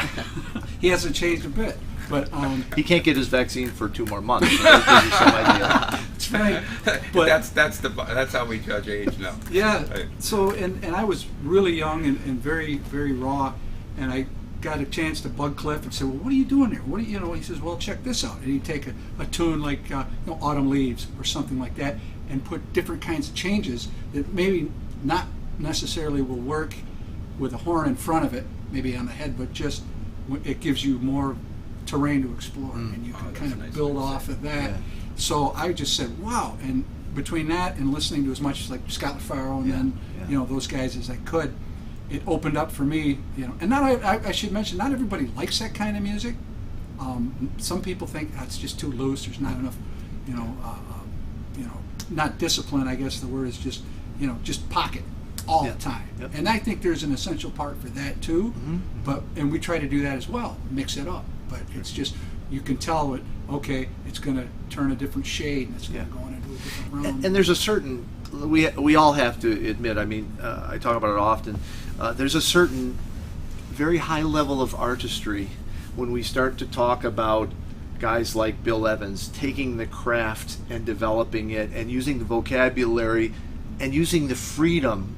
he hasn't changed a bit, but he can't get his vaccine for 2 more months. So that gives you some idea. It's right. But that's how we judge age now. Yeah. Right. So and I was really young and very, very raw, and I got a chance to bug Cliff and say, well, what are you doing there? What do you know? He says, well, check this out. And he'd take a tune like you know, Autumn Leaves or something like that, and put different kinds of changes that maybe not necessarily will work with a horn in front of it, maybe on the head, but just it gives you more terrain to explore, and you can kind of build off of that. Yeah. So I just said, wow. And between that and listening to as much as like Scott LaFaro and then you know, those guys as I could, it opened up for me, you know. And not I should mention, not everybody likes that kind of music. Some people think it's just too loose. There's not enough, you know, not discipline. I guess the word is just, you know, just pocket all the time. Yep. And I think there's an essential part for that too. But and we try to do that as well, mix it up. But it's just, you can tell it. Okay, it's going to turn a different shade, and it's going to go into a different realm. And there's a certain, we all have to admit, I mean, I talk about it often, there's a certain very high level of artistry when we start to talk about guys like Bill Evans taking the craft and developing it and using the vocabulary and using the freedom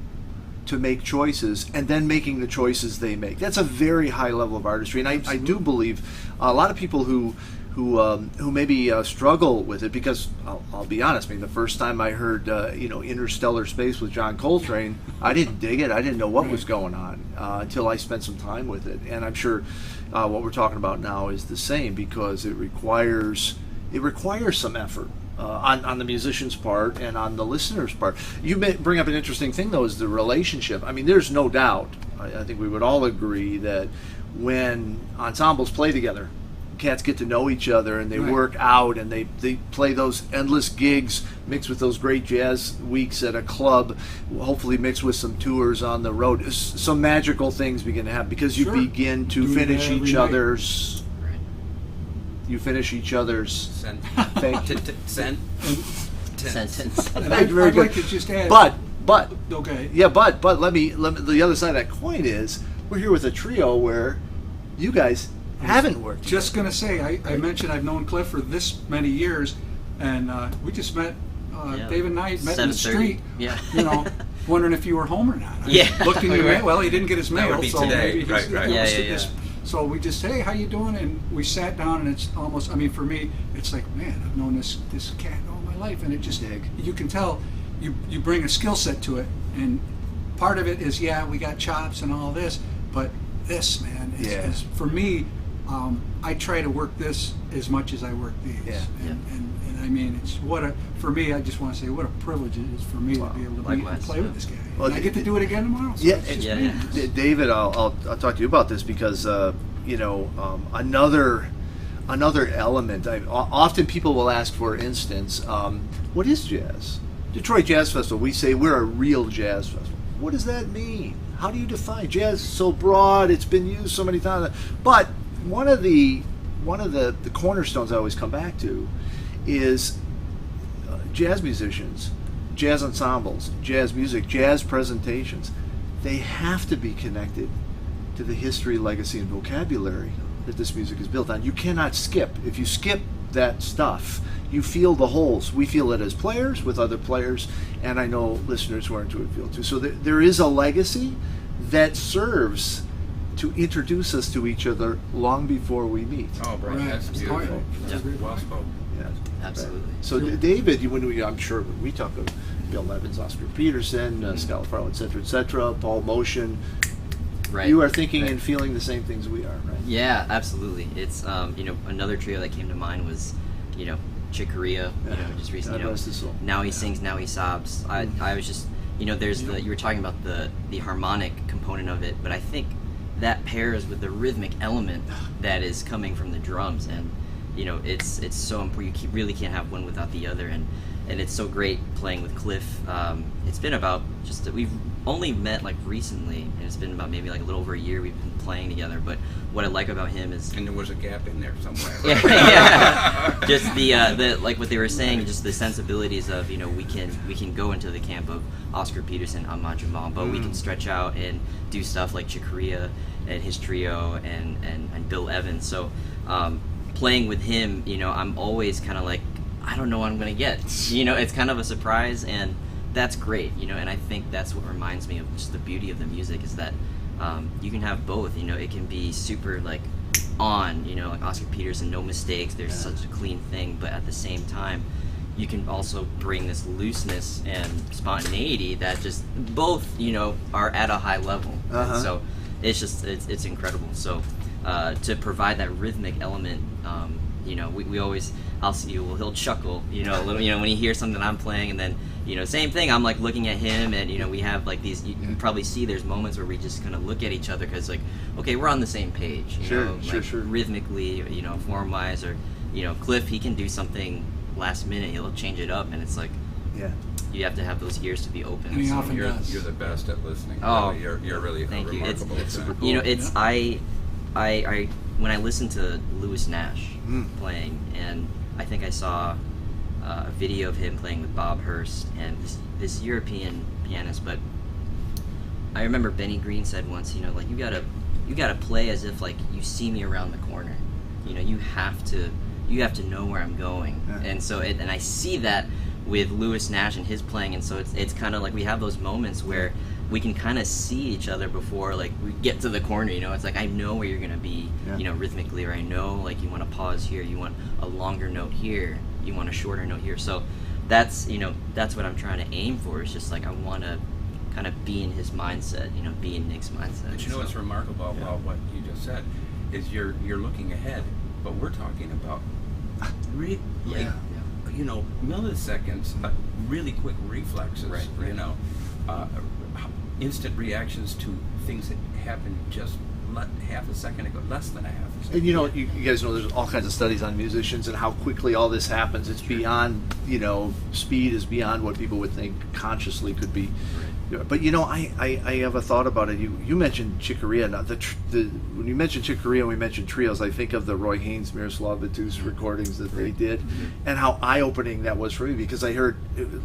to make choices and then making the choices they make. That's a very high level of artistry, and I do believe a lot of people who maybe struggle with it, because I'll be honest, I mean, the first time I heard you know, Interstellar Space with John Coltrane, I didn't dig it. I didn't know what was going on until I spent some time with it. And I'm sure what we're talking about now is the same, because it requires it requires some effort on the musician's part and on the listener's part. You bring up an interesting thing, though, is the relationship. I mean, there's no doubt, I think we would all agree, that when ensembles play together, cats get to know each other and they work out and they play those endless gigs mixed with those great jazz weeks at a club, hopefully mixed with some tours on the road. Some magical things begin to happen because you begin to finish each other's... You finish each other's sentence. I'd like to just add. But okay. Yeah, but let me. The other side of that coin is we're here with a trio where you guys haven't worked. Just gonna say, I mentioned I've known Cliff for this many years, and we just met. David and I met in the street. Yeah. You know, wondering if you were home or not. I looked in your mail. Well, he didn't get his mail, so maybe he's Right. So we just say, hey, how you doing? And we sat down, and it's almost, I mean, for me, it's like, man, I've known this cat all my life, and it just, you can tell, you bring a skill set to it, and part of it is, we got chops and all this, but this, man, is for me, I try to work this as much as I work these. And I mean, it's for me, I just want to say what a privilege it is for me to be able to play with this guy. Well, and I get to do it again tomorrow. So David, I'll talk to you about this because another element. Often people will ask, for instance, what is jazz? Detroit Jazz Festival. We say we're a real jazz festival. What does that mean? How do you define jazz? Is so broad. It's been used so many times. But one of the cornerstones I always come back to is jazz musicians, jazz ensembles, jazz music, jazz presentations. They have to be connected to the history, legacy, and vocabulary that this music is built on. You cannot skip. If you skip that stuff, you feel the holes. We feel it as players with other players, and I know listeners who are into it feel too. So there is a legacy that serves to introduce us to each other long before we meet. Oh, right. That's beautiful. Well spoken. Absolutely. So David, I'm sure when we talk of Bill Evans, Oscar Peterson, Scalafaro, et cetera, Paul Motion, you are thinking and feeling the same things we are, right? Yeah, absolutely. It's another trio that came to mind was Chick Corea, just recently. Now he sings, now he sobs. I was just there's you were talking about the harmonic component of it, but I think that pairs with the rhythmic element that is coming from the drums, and it's so important. You really can't have one without the other, and it's so great playing with Cliff. It's been about just that we've only met like recently, and it's been about maybe like a little over a year we've been playing together. But what I like about him is, and there was a gap in there somewhere. Just the like what they were saying, just the sensibilities of we can go into the camp of Oscar Peterson, Ahmad Jamal, but we can stretch out and do stuff like Chick Corea and his trio and Bill Evans. So playing with him, I'm always kind of like, I don't know what I'm gonna get. It's kind of a surprise, and that's great. And I think that's what reminds me of just the beauty of the music is that you can have both. It can be super like on, like Oscar Peterson, no mistakes. There's such a clean thing, but at the same time, you can also bring this looseness and spontaneity that just both, are at a high level. So it's just it's incredible. So to provide that rhythmic element, we always, he'll chuckle, a little, when he hears something I'm playing, and then, same thing, I'm like looking at him, and, we have like these, you can probably see there's moments where we just kind of look at each other, because like, okay, we're on the same page, Sure. rhythmically, form-wise, or, Cliff, he can do something last minute, he'll change it up, and it's like, you have to have those ears to be open. And he often does. You're the best at listening. Oh, really. You're really thank you. remarkable. It's super cool. I when I listened to Louis Nash playing, and I think I saw a video of him playing with Bob Hurst and this European pianist, but I remember Benny Green said once, like you gotta play as if like you see me around the corner. You have to know where I'm going, and so and I see that with Louis Nash and his playing, and so it's kind of like we have those moments where we can kind of see each other before like we get to the corner. It's like I know where you're gonna be, rhythmically, or I know like you want to pause here, you want a longer note here, you want a shorter note here. So that's what I'm trying to aim for. It's just like I want to kind of be in his mindset, be in Nick's mindset. But what's remarkable about what you just said is you're looking ahead, but we're talking about like, you know, milliseconds, really quick reflexes, you know, instant reactions to things that happen just half a second ago, less than a half a second. And you know, you guys know there's all kinds of studies on musicians and how quickly all this happens. It's beyond, you know, speed is beyond what people would think consciously could be. But you know, I have a thought about it. You mentioned Chick Corea. Now, when you mentioned Chick Corea and we mentioned trios, I think of the Roy Haynes, Miroslav Vitous recordings that they did, and how eye-opening that was for me, because I heard,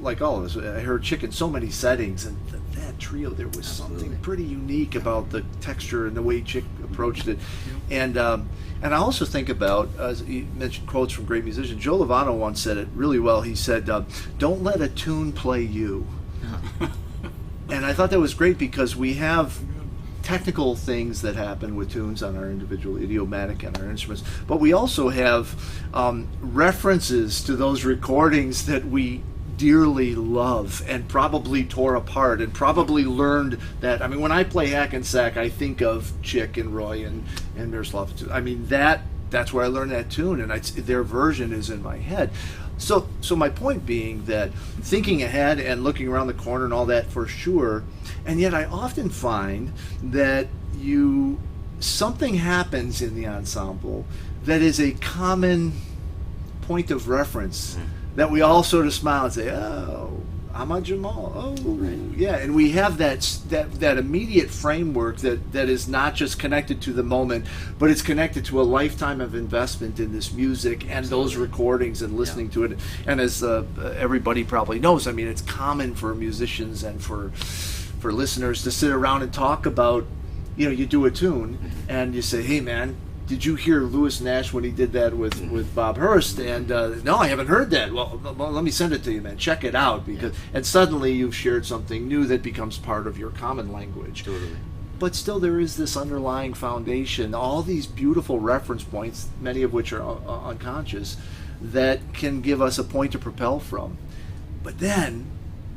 like all of us, I heard Chick in so many settings, and that trio, there was something pretty unique about the texture and the way Chick approached it. And I also think about, as you mentioned quotes from great musicians, Joe Lovano once said it really well. He said, "Don't let a tune play you." And I thought that was great, because we have technical things that happen with tunes on our individual idiomatic and our instruments, but we also have references to those recordings that we dearly love and probably tore apart and probably learned that. I mean, when I play Hackensack, I think of Chick and Roy and Miroslav. I mean, that's where I learned that tune, and their version is in my head. So my point being that thinking ahead and looking around the corner and all that, for sure, and yet I often find that something happens in the ensemble that is a common point of reference that we all sort of smile and say, "Oh, Ahmad Jamal, oh, yeah," and we have that immediate framework that is not just connected to the moment, but it's connected to a lifetime of investment in this music and those recordings and listening to it. And as everybody probably knows, I mean, it's common for musicians and for listeners to sit around and talk about, you know, you do a tune and you say, "Hey man, did you hear Lewis Nash when he did that with Bob Hurst?" And no, I haven't heard that. Well, let me send it to you, man. Check it out, because and suddenly you've shared something new that becomes part of your common language. Totally. But still, there is this underlying foundation, all these beautiful reference points, many of which are unconscious, that can give us a point to propel from. But then,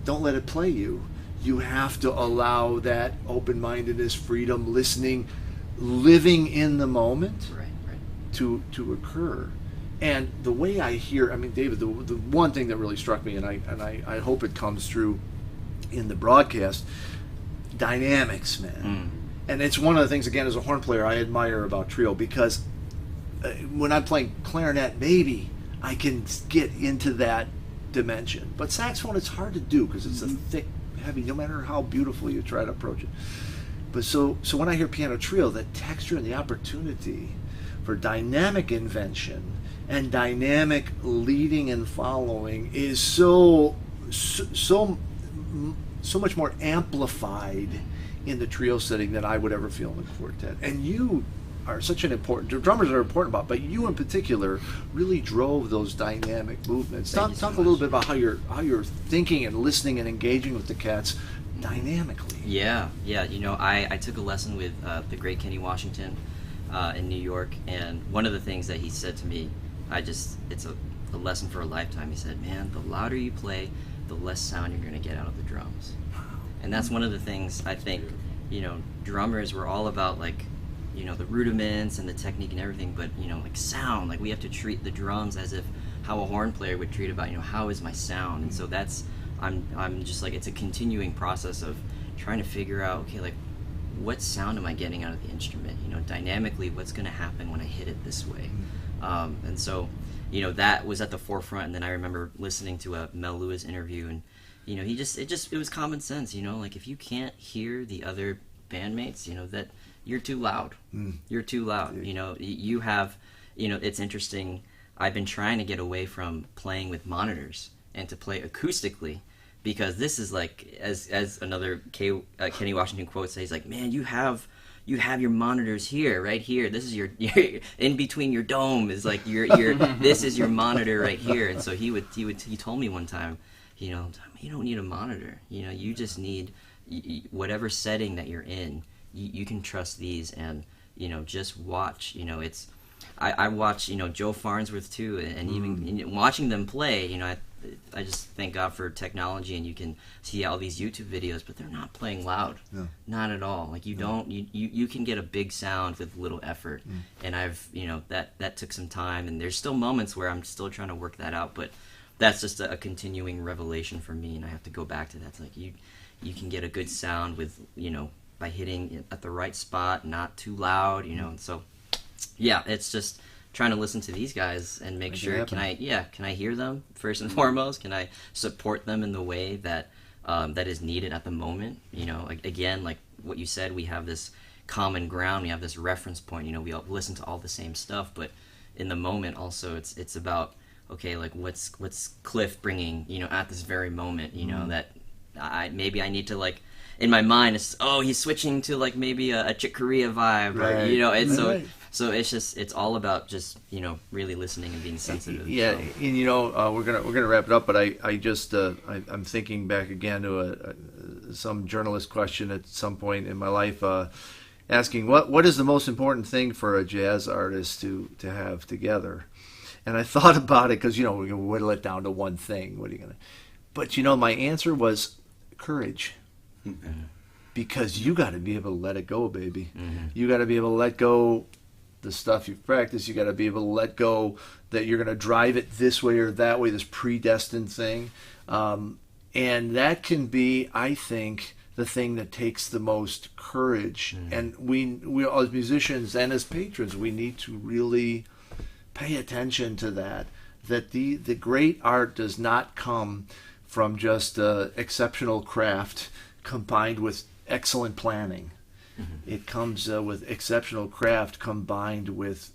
don't let it play you. You have to allow that open-mindedness, freedom, listening, living in the moment to occur. And the way I hear, I mean, David, the one thing that really struck me, and I hope it comes through in the broadcast, dynamics, man. And it's one of the things, again, as a horn player, I admire about trio, because when I'm playing clarinet, maybe I can get into that dimension. But saxophone, it's hard to do, because it's a thick, heavy, no matter how beautifully you try to approach it. But so when I hear piano trio, the texture and the opportunity for dynamic invention and dynamic leading and following is so much more amplified in the trio setting than I would ever feel in a quartet. And you are such an important, drummers are important about, but you in particular really drove those dynamic movements. Talk a little bit about how you're thinking and listening and engaging with the cats dynamically. Yeah. You know, I took a lesson with the great Kenny Washington in New York, and one of the things that he said to me, it's a lesson for a lifetime. He said, "Man, the louder you play, the less sound you're going to get out of the drums." And that's one of the things I think, you know, drummers were all about, like, you know, the rudiments and the technique and everything, but, you know, like sound, like we have to treat the drums as if how a horn player would treat about, you know, how is my sound? And so that's, I'm just like, it's a continuing process of trying to figure out, okay, like, what sound am I getting out of the instrument? You know, dynamically, what's going to happen when I hit it this way? And so, you know, that was at the forefront. And then I remember listening to a Mel Lewis interview, and, you know, it was common sense, you know, like if you can't hear the other bandmates, you know, that you're too loud. You're too loud. You know, you have, you know, it's interesting. I've been trying to get away from playing with monitors and to play acoustically, because this is like, as another Kenny Washington quote says, like, "Man, you have your monitors here, right here. This is your in between your dome is like your this is your monitor right here." And so he told me one time, you know, you don't need a monitor. You know, you just need whatever setting that you're in. You can trust these, and, you know, just watch. You know, I watch, you know, Joe Farnsworth too, and even watching them play, you know, I just thank God for technology, and you can see all these YouTube videos, but they're not playing loud. No. Not at all. Like you can get a big sound with little effort. And I've, that took some time, and there's still moments where I'm still trying to work that out, but that's just a continuing revelation for me, and I have to go back to that. It's like you can get a good sound with, by hitting at the right spot, not too loud, and so yeah, it's just trying to listen to these guys and make sure can I hear them first and foremost, can I support them in the way that that is needed at the moment, again, like what you said, we have this common ground, we have this reference point, we all listen to all the same stuff, but in the moment also it's about, okay, like what's Cliff bringing, at this very moment, that I need to, like, in my mind, it's, he's switching to like maybe a Chick Corea vibe, right. Or it's so it's just, it's all about just really listening and being sensitive. Yeah, so. And we're gonna wrap it up, but I'm thinking back again to some journalist question at some point in my life, asking what is the most important thing for a jazz artist to have together. And I thought about it because, we're going to whittle it down to one thing. What are you going to... But, my answer was courage. Mm-hmm. Because you got to be able to let it go, baby. Mm-hmm. You got to be able to let go the stuff you've practiced. You got to be able to let go that you're going to drive it this way or that way, this predestined thing. And that can be, I think, the thing that takes the most courage. Mm-hmm. And we as musicians and as patrons, we need to really... pay attention to that the great art does not come from just exceptional craft combined with excellent planning. Mm-hmm. It comes with exceptional craft combined with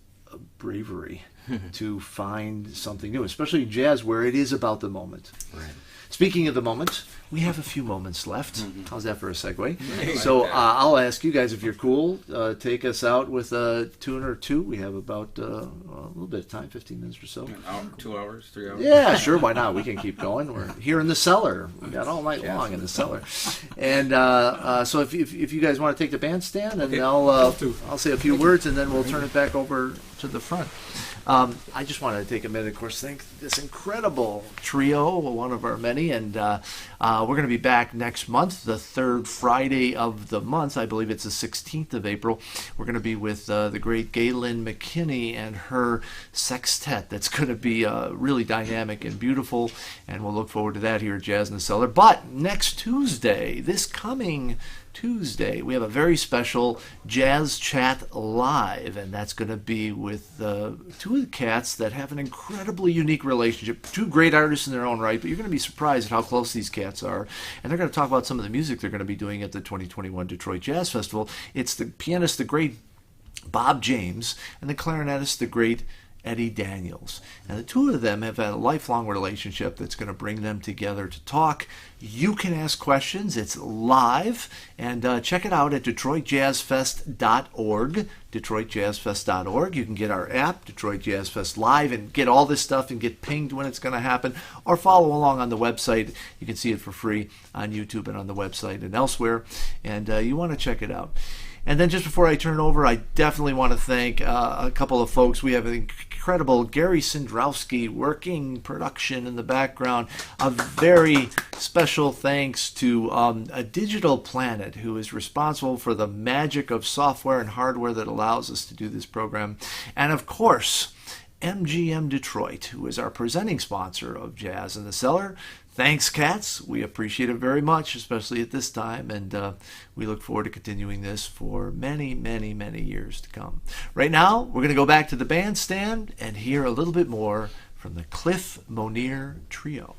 bravery to find something new, especially in jazz where it is about the moment. Right. Speaking of the moment, we have a few moments left. Mm-hmm. How's that for a segue? So I'll ask you guys if you're cool. Take us out with a tune or two. We have about a little bit of time, 15 minutes or so. An hour, 2 hours, 3 hours? Yeah, sure. Why not? We can keep going. We're here in the cellar. We got all night long in the cellar. And so if you guys want to take the bandstand, and I'll say a few words, and then we'll turn it back over to the front. I just wanted to take a minute, of course, thank this incredible trio, one of our many, and we're going to be back next month, the third Friday of the month. I believe it's the 16th of April. We're going to be with the great Galen McKinney and her sextet. That's going to be really dynamic and beautiful, and we'll look forward to that here at Jazz in the Cellar. But next Tuesday, this coming Tuesday, we have a very special Jazz Chat Live, and that's going to be with two of the cats that have an incredibly unique relationship. Two great artists in their own right, but you're going to be surprised at how close these cats are. And they're going to talk about some of the music they're going to be doing at the 2021 Detroit Jazz Festival. It's the pianist, the great Bob James, and the clarinetist, the great Eddie Daniels. And the two of them have had a lifelong relationship that's going to bring them together to talk. You can ask questions. It's live. And check it out at DetroitJazzFest.org. DetroitJazzFest.org. You can get our app, Detroit Jazz Fest Live, and get all this stuff and get pinged when it's going to happen. Or follow along on the website. You can see it for free on YouTube and on the website and elsewhere. And you want to check it out. And then just before I turn it over, I definitely want to thank a couple of folks. We have an incredible Gary Sindrowski working production in the background. A very special thanks to a Digital Planet, who is responsible for the magic of software and hardware that allows us to do this program. And of course, MGM Detroit, who is our presenting sponsor of Jazz in the Cellar. Thanks, cats. We appreciate it very much, especially at this time, and we look forward to continuing this for many, many, many years to come. Right now, we're going to go back to the bandstand and hear a little bit more from the Cliff Monear Trio.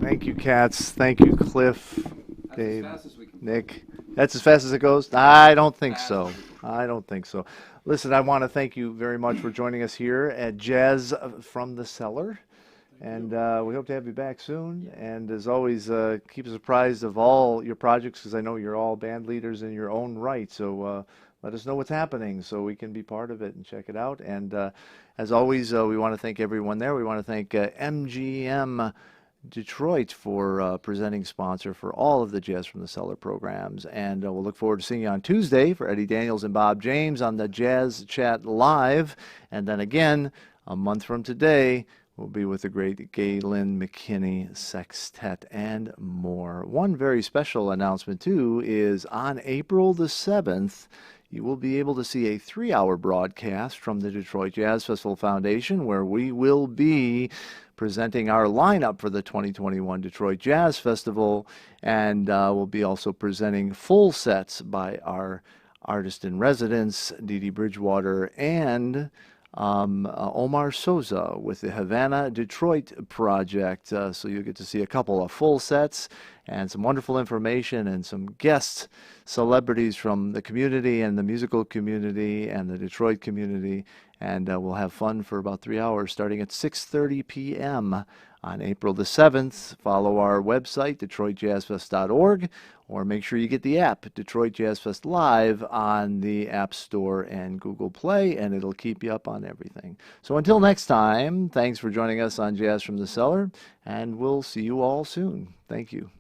Thank you, Katz. Thank you, Cliff, Dave, Nick. That's as fast as it goes? I don't think so. I don't think so. Listen, I want to thank you very much for joining us here at Jazz from the Cellar. And we hope to have you back soon. And as always, keep us apprised of all your projects, because I know you're all band leaders in your own right. So let us know what's happening so we can be part of it and check it out. And as always, we want to thank everyone there. We want to thank MGM Detroit for presenting sponsor for all of the Jazz from the Cellar programs. And we'll look forward to seeing you on Tuesday for Eddie Daniels and Bob James on the Jazz Chat Live. And then again, a month from today, we'll be with the great Galen McKinney Sextet and more. One very special announcement, too, is on April the 7th, you will be able to see a 3-hour broadcast from the Detroit Jazz Festival Foundation, where we will be presenting our lineup for the 2021 Detroit Jazz Festival, and we'll be also presenting full sets by our artist in residence, Dee Dee Bridgewater, and Omar Souza with the Havana Detroit Project. So you'll get to see a couple of full sets and some wonderful information and some guest celebrities from the community and the musical community and the Detroit community. And we'll have fun for about 3 hours starting at 6:30 p.m. on April the 7th. Follow our website, DetroitJazzFest.org, or make sure you get the app, Detroit Jazz Fest Live, on the App Store and Google Play, and it'll keep you up on everything. So until next time, thanks for joining us on Jazz from the Cellar, and we'll see you all soon. Thank you.